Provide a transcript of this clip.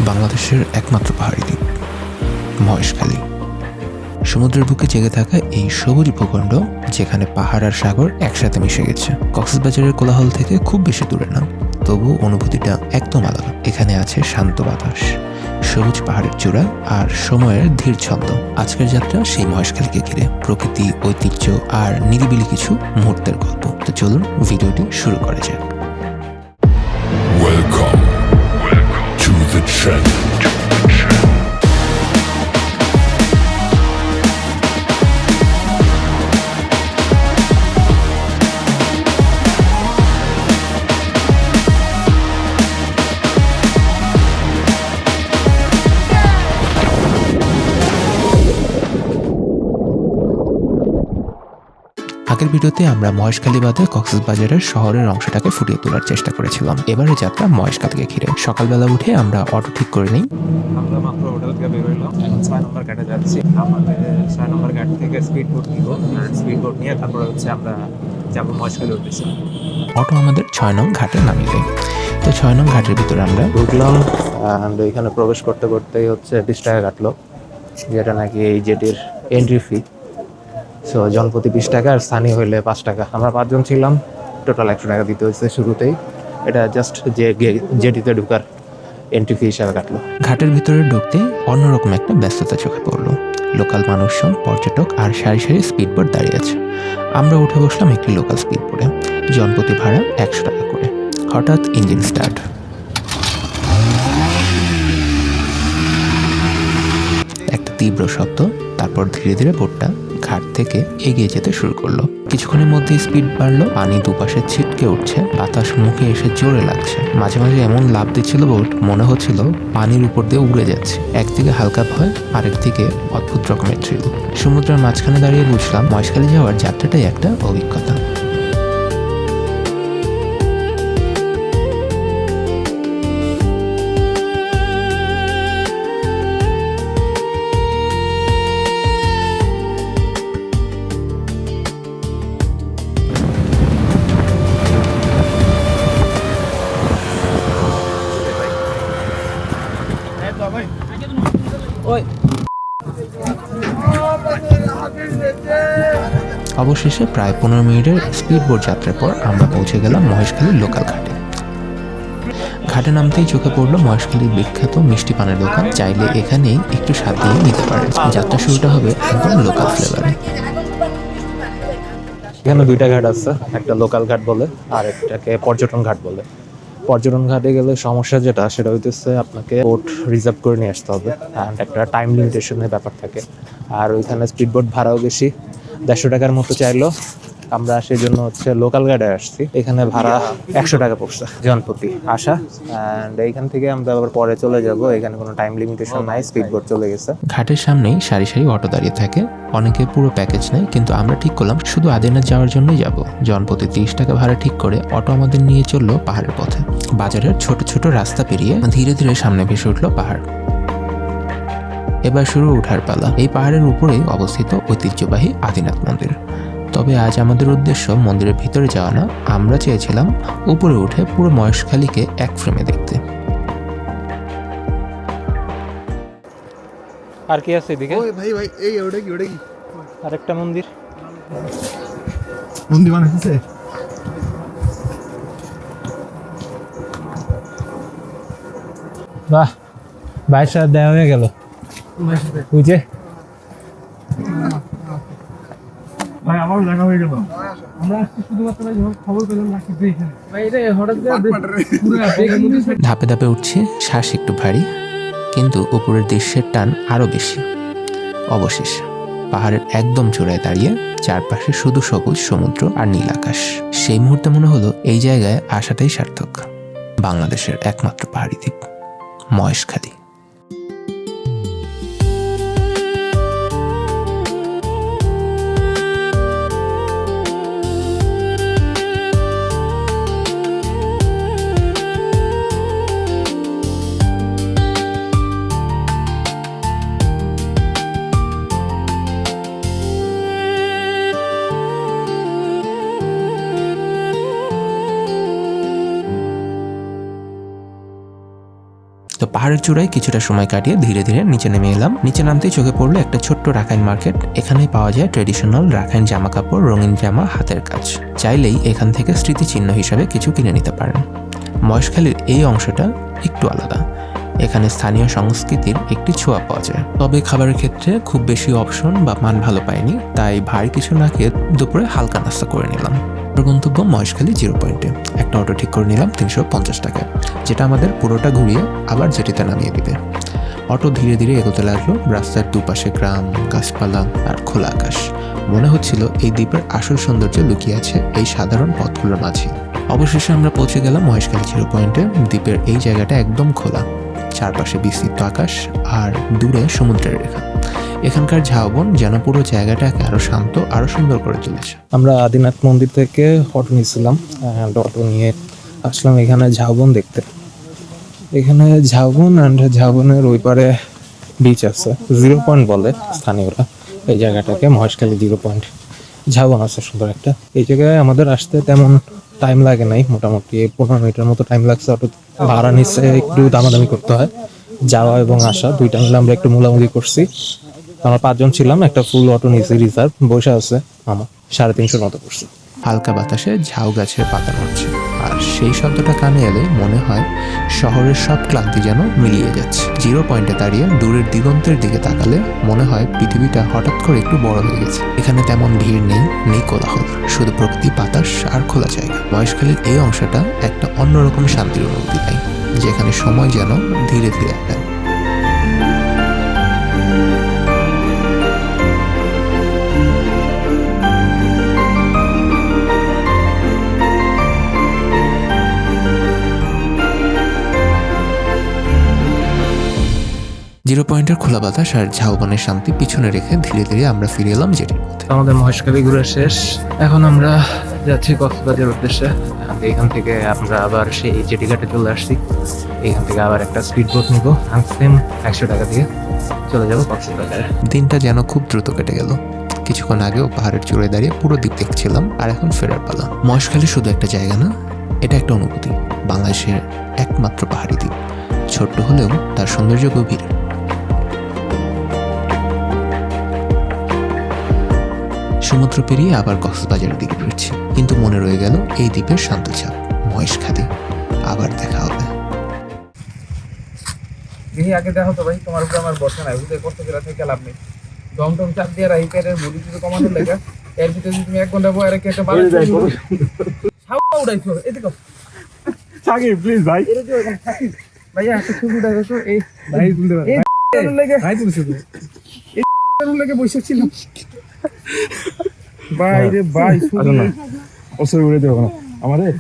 বাংলাদেশের একমাত্র পাহাড়ি দ্বীপ মহেশখালী। সমুদ্রের বুকে জেগে থাকা এই সবুজ ভূখণ্ড, যেখানে পাহাড় আর সাগর একসাথে মিশে গেছে। কক্সবাজারের কোলাহল থেকে খুব বেশি দূরে না, তবু অনুভূতিটা একদম আলাদা। এখানে আছে শান্ত বাতাস, সবুজ পাহাড়ের চূড়া আর সময়ের ধীর ছন্দ। আজকের যাত্রা সেই মহেশখালীকে ঘিরে, প্রকৃতি, ঐতিহ্য আর নিরিবিলি কিছু মুহূর্তের গল্প। তো চলুন ভিডিওটি শুরু করা যাক। Welcome to the trend. আগের ভিডিওতে আমরা মহেশখালী বাদে কক্সবাজারের শহরের অংশটাকে ফুটিয়ে তোলার চেষ্টা করেছিলাম। এবারে যাত্রা মহেশখালীকে ঘিরে। সকালবেলা উঠে আমরা অটো ঠিক করে নিই। আমরা মাত্র হোটেল থেকে বের হইলাম, এখন 6 নম্বর ঘাটে যাচ্ছি। আমাদের 6 নম্বর ঘাট থেকে স্পিড বোট নিব, স্পিড বোট নিয়ে তারপরে আমরা যাবো মহেশখালী উদ্দেশ্যে। অটো আমাদের 6 নং ঘাটে নামিয়ে দেয়। তো 6 নং ঘাটের ভিতরে আমরা ঢুকলাম, এখানে প্রবেশ করতে করতেই 20 টাকা কাটলো, যেটা নাকি এই জেটির এন্ট্রি ফি। সো জনপ্রতি 20 টাকা, আর স্থানীয় হইলে 5 টাকা। আমরা 5 জন ছিলাম, টোটাল 100 টাকা দিতে হয়েছে শুরুতেই। এটা জাস্ট জেটিতে ঢুকার এন্ট্রি ফি হিসাবে কাটলো। ঘাটের ভিতরে ঢুকতে অন্যরকম একটা ব্যস্ততা চোখে পড়লো। লোকাল মানুষজন, পর্যটক আর সারি সারি স্পিডবোট দাঁড়িয়ে আছে। আমরা উঠে বসলাম একটি লোকাল স্পিডবোটে, জনপ্রতি ভাড়া 100 টাকা করে। হঠাৎ ইঞ্জিন স্টার্ট, একটা তীব্র শব্দ, তারপর ধীরে ধীরে বোটটা ঘাট থেকে এগিয়ে যেতে শুরু করলো। কিছুক্ষণের মধ্যে স্পিড বাড়লো, পানি দুপাশে ছিটকে উঠছে, বাতাস মুখে এসে জোরে লাগছে। মাঝে মাঝে এমন লাফ দিচ্ছিল বোট, মনে হচ্ছিল পানির উপর দিয়ে উড়ে যাচ্ছে। একদিকে হালকা ভয়, আরেকদিকে অদ্ভুত রকমের থ্রিল। সমুদ্রের মাঝখানে দাঁড়িয়ে বুঝলাম মহেশখালী যাওয়ার যাত্রাটাই একটা অভিজ্ঞতা। অবশেষে প্রায় 15 মিনিটের স্পিডবোট যাত্রার পর আমরা পৌঁছে গেলাম মহেশখালীর লোকাল ঘাটে। ঘাটে নামতেই চোখে পড়লো মহেশখালীর বিখ্যাত মিষ্টি পানের দোকান। চাইলে এখানেই একটু স্বাদ দিয়ে নিতে পারেন। যাত্রা শুরুটা হবে একদম লোকাল ফ্লেভারে। এখানে 2টা ঘাট আছে, একটা লোকাল ঘাট বলে আর একটাকে পর্যটন ঘাট বলে। পর্যটন ঘাটে গেলে সমস্যা যেটা, সেটা হইতেছে আপনাকে বোট রিজার্ভ করে নিয়ে আসতে হবে, অ্যান্ড একটা টাইম লিমিটেশনের ব্যাপার থাকে। আর ওইখানে স্পিড বোট ভাড়াও বেশি, 150 টাকার মতো চাইলো। আমরা সেই জন্য লোকাল গাড়ি আসছি। এখানে ভাড়া 100 টাকা পড়ছে জনপ্রতি আসা, অ্যান্ড এইখান থেকে আমরা আবার পরে চলে যাব। এখানে কোনো টাইম লিমিটেশন নাই, স্পিড বোট চলে গেছে। ঘাটের সামনেই সারি সারি অটো দাঁড়িয়ে থাকে। অনেকে পুরো প্যাকেজ নেয়, কিন্তু আমরা ঠিক করলাম শুধু আদিনাথ যাওয়ার জন্যই যাব। জনপ্রতি 30 টাকা ভাড়া ঠিক করে অটো আমাদের নিয়ে চললো পাহাড়ের পথে। বাজারের ছোট ছোট রাস্তা পেরিয়ে ধীরে ধীরে সামনে ভেসে উঠলো পাহাড়। এবার শুরু ওঠার পালা। এই পাহাড়ের উপরেই অবস্থিত ঐতিহ্যবাহী আদিনাথ মন্দির। তবে আজ আমাদের উদ্দেশ্য মন্দিরের ভিতরে যাওয়া না, আমরা চেয়েছিলাম উপরে উঠে পুরো মহেশখালীকে এক ফ্রেমে দেখতে। আর কি আছে এদিকে? ওই ভাই ভাই, এই ওটা কি আরেকটা মন্দির বানাইছে। বাহ, ভাইয়ের সাথে দেখা হয়ে গেল। বুঝে ভাই আমারও দেখা হয়ে গেল। আমরা শুধুমাত্র ভাই খবর পেলাম নাকি এখানে ভাই, এটা হঠাৎ করে ধাপে ধাপে উঠছি, শ্বাস একটু ভারী, কিন্তু উপরের দৃশ্যের টান আরো বেশি। অবশেষে পাহাড়ের একদম চূড়ায় দাঁড়িয়ে, চারপাশে শুধু সবুজ সমুদ্র আর নীল আকাশ। সেই মুহূর্তে মনে হলো এই জায়গায় আসাটাই সার্থক। বাংলাদেশের একমাত্র পাহাড়ি দ্বীপ মহেশখালী। তো পাহাড়ের চূড়ায় কিছুটা সময় কাটিয়ে ধীরে ধীরে নিচে নেমে এলাম। নিচে নামতেই চোখে পড়লো একটা ছোট্ট রাখাইন মার্কেট। এখানে পাওয়া যায় ট্রেডিশনাল রাখাইন জামা কাপড়, রঙিন জামা, হাতের কাজ। চাইলেই এখান থেকে স্মৃতিচিহ্ন হিসাবে কিছু কিনে নিতে পারেন। মহেশখালীর এই অংশটা একটু আলাদা। এখানে স্থানীয় সংস্কৃতির একটি ছোঁয়া পাওয়া যায়। তবে খাবারের ক্ষেত্রে খুব বেশি অপশন বা মান ভালো পাইনি, তাই ভারী কিছু না খেয়ে দুপুরে হালকা নাস্তা করে নিলাম। গন্তব্য মহেশখালী 0 পয়েন্টে। একটা অটো ঠিক করে নিলাম 350 টাকায়, যেটা আমাদের পুরোটা ঘুরিয়ে আবার জেটিতে নামিয়ে দিবে। অটো ধীরে ধীরে এগোতে লাগলো। রাস্তার দুপাশে গ্রাম, গাছপালা আর খোলা আকাশ। মনে হচ্ছিল এই দ্বীপের আসল সৌন্দর্য লুকিয়ে আছে এই সাধারণ পথগুলোর মাঝে। অবশেষে আমরা পৌঁছে গেলাম মহেশখালী 0 পয়েন্টে। দ্বীপের এই জায়গাটা একদম খোলা, চারপাশে বিস্তৃত আকাশ আর দূরে সমুদ্রের রেখা। এখানকার ঝাউবন যেন পুরো জায়গাটাকে আরো শান্ত, আরো সুন্দর করে তুলেছে। আমরা আদিনাথ মন্দির থেকে অটো নিয়েছিলাম, অটো নিয়ে আসলাম এখানে ঝাউবন দেখতে। এখানে ঝাউবন অ্যান্ড ঝাউবনের ওই পারে বিচ আছে, 0 পয়েন্ট বলে স্থানীয়রা এই জায়গাটাকে, মহেশখালী 0 পয়েন্ট। ঝাউবন আছে সুন্দর একটা। এই জায়গায় আমাদের আসতে তেমন টাইম লাগে নাই, মোটামুটি 15 মিনিটের মতো টাইম লাগছে। অটো ভাড়া নিচ্ছে, একটু দামাদামি করতে হয়। যাওয়া এবং আসা দুইটা মিলে আমরা একটু মোলামুলি করছি। আমরা 5 জন ছিলাম, একটা ফুল অটো নিয়েছি রিজার্ভ, বসে আছে আমার 350 মতো করছি। হালকা বাতাসে ঝাউ গাছের পাতা নড়ছে, আর সেই শব্দটা কানে এলে মনে হয় শহরের সব ক্লান্তি যেন মিলিয়ে যাচ্ছে। 0 পয়েন্টে দাঁড়িয়ে দূরের দিগন্তের দিকে তাকালে মনে হয় পৃথিবীটা হঠাৎ করে একটু বড় হয়ে গেছে। এখানে তেমন ভিড় নেই, নেই কোলাহল, শুধু প্রকৃতি, বাতাস আর খোলা জায়গা। মহেশখালীর এই অংশটা একটা অন্যরকম শান্তির অনুভূতি দেয়, যেখানে সময় যেন ধীরে ধীরে আগায়। জিরো পয়েন্টের খোলা বাতাস আর ঝাউবনের শান্তি পিছনে রেখে ধীরে ধীরে আমরা ফিরে এলাম জেটির পথে। আমাদের মহেশখালী ঘুরে শেষ, এখন আমরা যাচ্ছি কক্সবাজারের উদ্দেশ্যে। এখান থেকে আমরা আবার সেই জেটি ঘাটে চলে আসছি। এখান থেকে আবার একটা স্পিড বোট নিবো, সেম 100 টাকা দিয়ে চলে যাবো কক্সবাজারে। দিনটা যেন খুব দ্রুত কেটে গেল। কিছুক্ষণ আগেও পাহাড়ের চূড়ায় দাঁড়িয়ে পুরো দ্বীপ দেখছিলাম, আর এখন ফেরার পালা। মহেশখালী শুধু একটা জায়গা না, এটা একটা অনুভূতি। বাংলাদেশের একমাত্র পাহাড়ি দ্বীপ, ছোট্ট হলেও তার সৌন্দর্য গভীর। সমুদ্র পেরিয়ে আবার কক্সবাজারের দিকে ফিরছি, কিন্তু মনে রয়ে গেল এই দ্বীপের শান্ত ছাপ, মহেশখালী। আবার দেখা হবে। দেখি আগে দেখো তো ভাই, তোমার উপরে আমার বসে নাই, উদয় করতে গেলে থেকে লাভ নেই। দম টম চাপ দিয়ে রাখি পেটের বডি টুডি কমানোর লেগে, এর ভিতরে যদি তুমি 1 ঘন্টা বয়ে রেখে একটা বাড়ি ছাওয়া উড়াইছো, এদিকে সাকিব প্লিজ ভাই, এদিকে ওখানে থাকিস ভাইয়া, একটা ছবি উঠাইছো। এই ভাই তুলতে পারে এই লেগে ভাই তুলছে তো এই লেগে বসেছিলাম ভাই রে ভাই, আসুন না, অবশ্যই উড়ে দেবো না আমাদের।